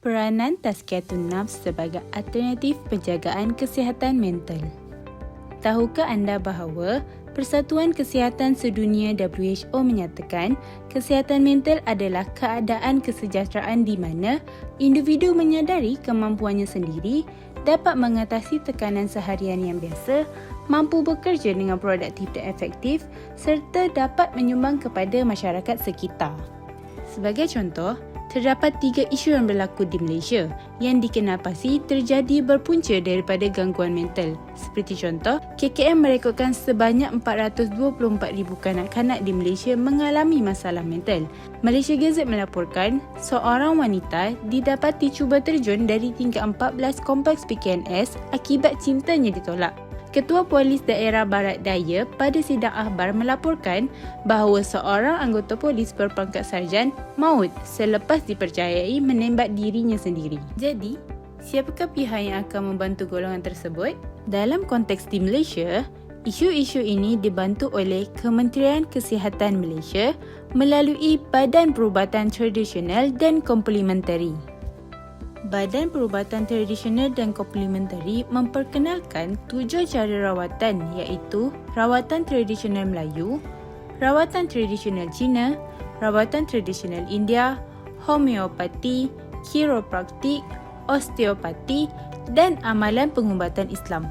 Peranan Tazkiyatun Nafs sebagai alternatif penjagaan kesihatan mental. Tahukah anda bahawa Persatuan Kesihatan Sedunia WHO menyatakan kesihatan mental adalah keadaan kesejahteraan di mana individu menyadari kemampuannya sendiri, dapat mengatasi tekanan seharian yang biasa, mampu bekerja dengan produktif dan efektif serta dapat menyumbang kepada masyarakat sekitar. Sebagai contoh, terdapat 3 isu yang berlaku di Malaysia yang dikenal pasti terjadi berpunca daripada gangguan mental. Seperti contoh, KKM merekodkan sebanyak 424,000 kanak-kanak di Malaysia mengalami masalah mental. Malaysia Gazette melaporkan seorang wanita didapati cuba terjun dari tingkat 14 kompleks PKNS akibat cintanya ditolak. Ketua Polis Daerah Barat Daya pada sidang akhbar melaporkan bahawa seorang anggota polis berpangkat sarjan maut selepas dipercayai menembak dirinya sendiri. Jadi, siapakah pihak yang akan membantu golongan tersebut? Dalam konteks di Malaysia, isu-isu ini dibantu oleh Kementerian Kesihatan Malaysia melalui Badan Perubatan Tradisional dan Komplementari. Badan Perubatan Tradisional dan Komplementari memperkenalkan 7 cara rawatan iaitu rawatan tradisional Melayu, rawatan tradisional Cina, rawatan tradisional India, homeopati, kiropraktik, osteopati dan amalan pengubatan Islam.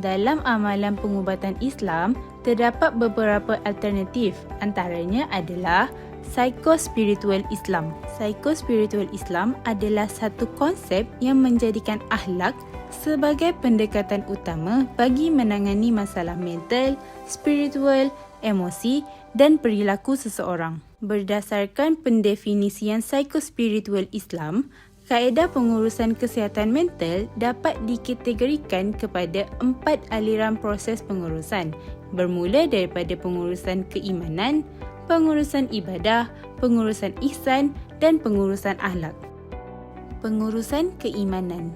Dalam amalan pengubatan Islam, terdapat beberapa alternatif, antaranya adalah Psychospiritual Islam. Psychospiritual Islam adalah satu konsep yang menjadikan akhlak sebagai pendekatan utama bagi menangani masalah mental, spiritual, emosi dan perilaku seseorang. Berdasarkan pendefinisian Psychospiritual Islam, kaedah pengurusan kesihatan mental dapat dikategorikan kepada 4 aliran proses pengurusan, bermula daripada pengurusan keimanan, pengurusan ibadah, pengurusan ihsan dan pengurusan akhlak. Pengurusan keimanan.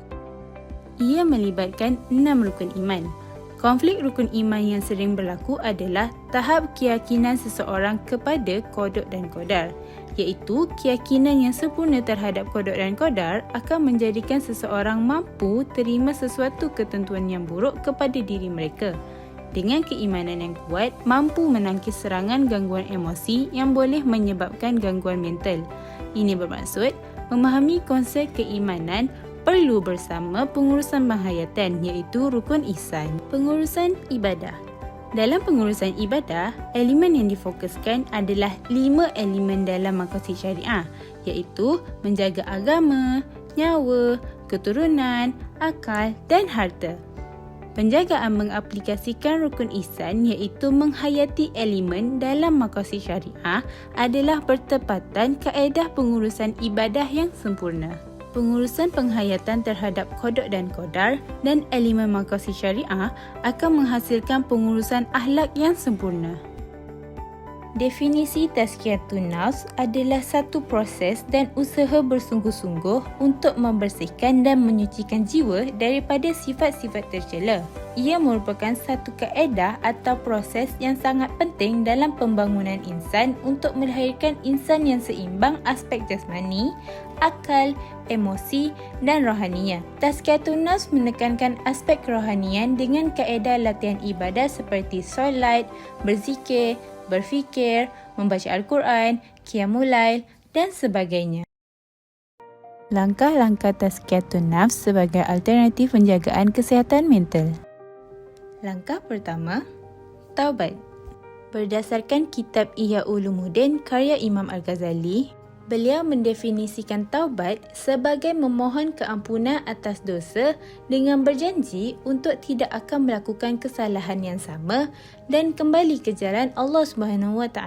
Ia melibatkan 6 rukun iman. Konflik rukun iman yang sering berlaku adalah tahap keyakinan seseorang kepada qada dan qadar, iaitu keyakinan yang sempurna terhadap qada dan qadar akan menjadikan seseorang mampu terima sesuatu ketentuan yang buruk kepada diri mereka. Dengan keimanan yang kuat, mampu menangkis serangan gangguan emosi yang boleh menyebabkan gangguan mental. Ini bermaksud, memahami konsep keimanan perlu bersama pengurusan penghayatan iaitu rukun ihsan. Pengurusan ibadah. Dalam pengurusan ibadah, elemen yang difokuskan adalah 5 elemen dalam maqasid syariah iaitu menjaga agama, nyawa, keturunan, akal dan harta. Penjagaan mengaplikasikan rukun ihsan iaitu menghayati elemen dalam maqasid syariah adalah bertepatan kaedah pengurusan ibadah yang sempurna. Pengurusan penghayatan terhadap qada dan qadar dan elemen maqasid syariah akan menghasilkan pengurusan akhlak yang sempurna. Definisi Tazkiyatun Nafs adalah satu proses dan usaha bersungguh-sungguh untuk membersihkan dan menyucikan jiwa daripada sifat-sifat tercela. Ia merupakan satu kaedah atau proses yang sangat penting dalam pembangunan insan untuk melahirkan insan yang seimbang aspek jasmani, akal, emosi dan rohaniah. Tazkiyatun Nafs menekankan aspek kerohanian dengan kaedah latihan ibadah seperti solat, berzikir, berfikir, membaca Al-Quran, Qiyamul Lail dan sebagainya. Langkah-langkah Tazkiyatun Nafs sebagai alternatif penjagaan kesihatan mental. Langkah pertama, taubat. Berdasarkan kitab Ihya Ulumuddin karya Imam Al-Ghazali, beliau mendefinisikan taubat sebagai memohon keampunan atas dosa dengan berjanji untuk tidak akan melakukan kesalahan yang sama dan kembali ke jalan Allah SWT.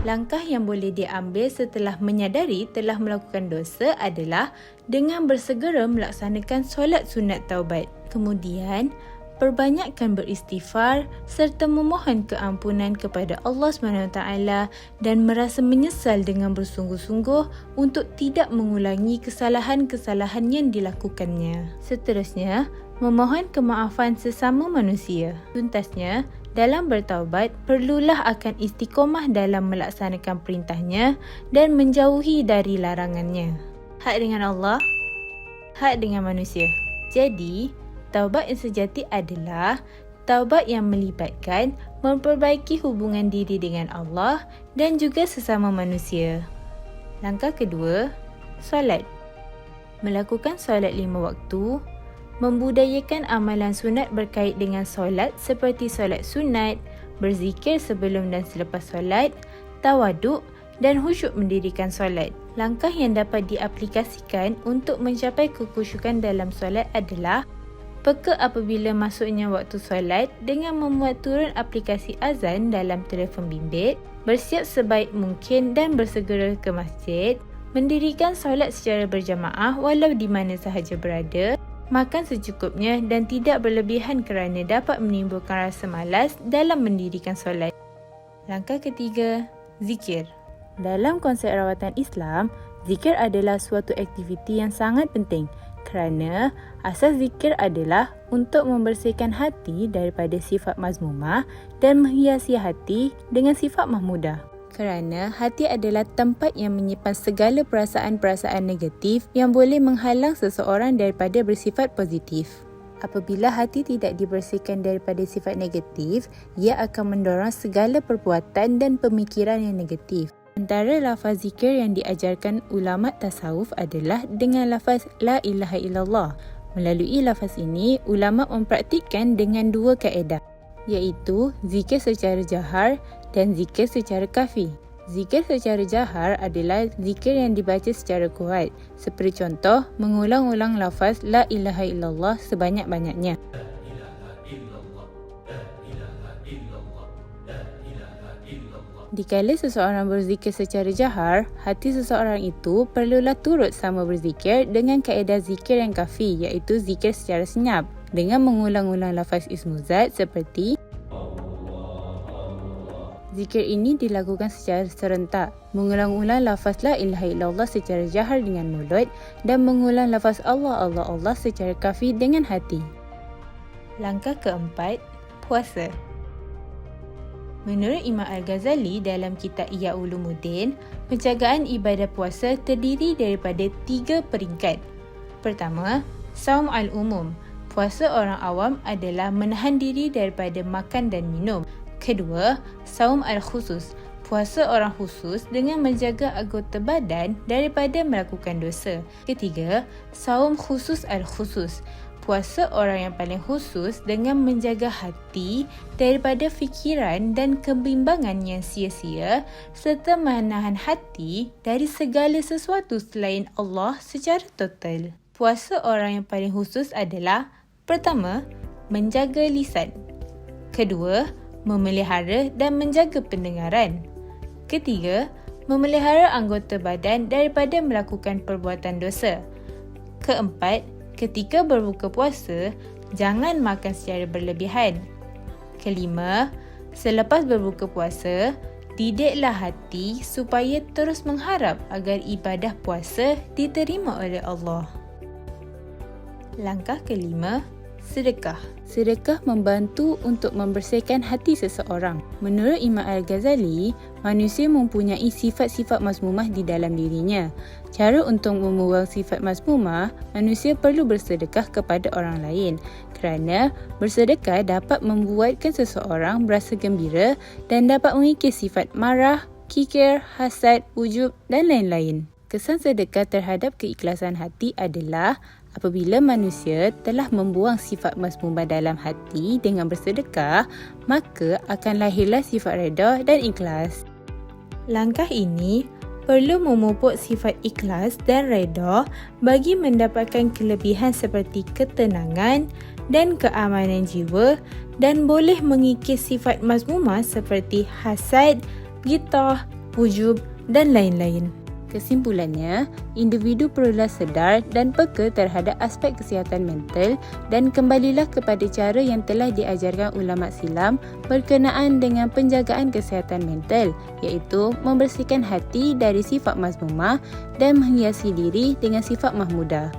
Langkah yang boleh diambil setelah menyadari telah melakukan dosa adalah dengan bersegera melaksanakan solat sunat taubat. Kemudian, perbanyakkan beristighfar serta memohon keampunan kepada Allah SWT dan merasa menyesal dengan bersungguh-sungguh untuk tidak mengulangi kesalahan-kesalahan yang dilakukannya. Seterusnya, memohon kemaafan sesama manusia. Tuntasnya, Dalam bertaubat, perlulah akan istiqomah dalam melaksanakan perintahnya dan menjauhi dari larangannya. Hak dengan Allah, hak dengan manusia. Jadi, taubat yang sejati adalah taubat yang melibatkan memperbaiki hubungan diri dengan Allah dan juga sesama manusia. Langkah kedua, solat. Melakukan solat 5 waktu, membudayakan amalan sunat berkait dengan solat seperti solat sunat, berzikir sebelum dan selepas solat, tawaduk dan khusyuk mendirikan solat. Langkah yang dapat diaplikasikan untuk mencapai kekhusyukan dalam solat adalah peka apabila masuknya waktu solat dengan membuat turun aplikasi azan dalam telefon bimbit, bersiap sebaik mungkin dan bersegera ke masjid, mendirikan solat secara berjamaah walau di mana sahaja berada, makan secukupnya dan tidak berlebihan kerana dapat menimbulkan rasa malas dalam mendirikan solat. Langkah ketiga, zikir. Dalam konsep rawatan Islam, zikir adalah suatu aktiviti yang sangat penting kerana asas zikir adalah untuk membersihkan hati daripada sifat mazmumah dan menghiasi hati dengan sifat mahmudah. Kerana hati adalah tempat yang menyimpan segala perasaan-perasaan negatif yang boleh menghalang seseorang daripada bersifat positif. Apabila hati tidak dibersihkan daripada sifat negatif, ia akan mendorong segala perbuatan dan pemikiran yang negatif. Antara lafaz zikir yang diajarkan ulama tasawuf adalah dengan lafaz La ilaha illallah. Melalui lafaz ini, ulama mempraktikkan dengan 2 kaedah, iaitu zikir secara jahar dan zikir secara kafi. Zikir secara jahar adalah zikir yang dibaca secara kuat. Seperti contoh, mengulang-ulang lafaz La ilaha illallah sebanyak-banyaknya. Dikala seseorang berzikir secara jahar, hati seseorang itu perlulah turut sama berzikir dengan kaedah zikir yang kafi, iaitu zikir secara senyap dengan mengulang-ulang lafaz ismuzat seperti zikir ini dilakukan secara serentak, mengulang-ulang lafaz La ilaha illallah secara jahar dengan mulut dan mengulang lafaz Allah Allah Allah secara kafi dengan hati. Langkah keempat, puasa. Menurut Imam Al-Ghazali dalam kitab Ihya Ulumuddin, penjagaan ibadah puasa terdiri daripada 3 peringkat. Pertama, saum al-umum. Puasa orang awam adalah menahan diri daripada makan dan minum. Kedua, saum al-khusus. Puasa orang khusus dengan menjaga anggota badan daripada melakukan dosa. Ketiga, saum khusus al-khusus. Puasa orang yang paling khusus dengan menjaga hati daripada fikiran dan kebimbangan yang sia-sia serta menahan hati dari segala sesuatu selain Allah secara total. Puasa orang yang paling khusus adalah pertama, menjaga lisan. Kedua, memelihara dan menjaga pendengaran. Ketiga, memelihara anggota badan daripada melakukan perbuatan dosa. Keempat, ketika berbuka puasa, jangan makan secara berlebihan. Kelima, selepas berbuka puasa, didiklah hati supaya terus mengharap agar ibadah puasa diterima oleh Allah. Langkah kelima, sedekah. Sedekah membantu untuk membersihkan hati seseorang. Menurut Imam Al-Ghazali, manusia mempunyai sifat-sifat mazmumah di dalam dirinya. Cara untuk membuang sifat mazmumah, manusia perlu bersedekah kepada orang lain. Kerana bersedekah dapat membuatkan seseorang berasa gembira dan dapat mengikis sifat marah, kikir, hasad, ujub dan lain-lain. Kesan sedekah terhadap keikhlasan hati adalah apabila manusia telah membuang sifat mazmumah dalam hati dengan bersedekah, maka akan lahirlah sifat redha dan ikhlas. Langkah ini perlu memupuk sifat ikhlas dan redha bagi mendapatkan kelebihan seperti ketenangan dan keamanan jiwa dan boleh mengikis sifat mazmumah seperti hasad, ghitah, ujub dan lain-lain. Kesimpulannya, individu perlulah sedar dan peka terhadap aspek kesihatan mental dan kembalilah kepada cara yang telah diajarkan ulama silam berkenaan dengan penjagaan kesihatan mental, iaitu membersihkan hati dari sifat mazmumah dan menghiasi diri dengan sifat mahmudah.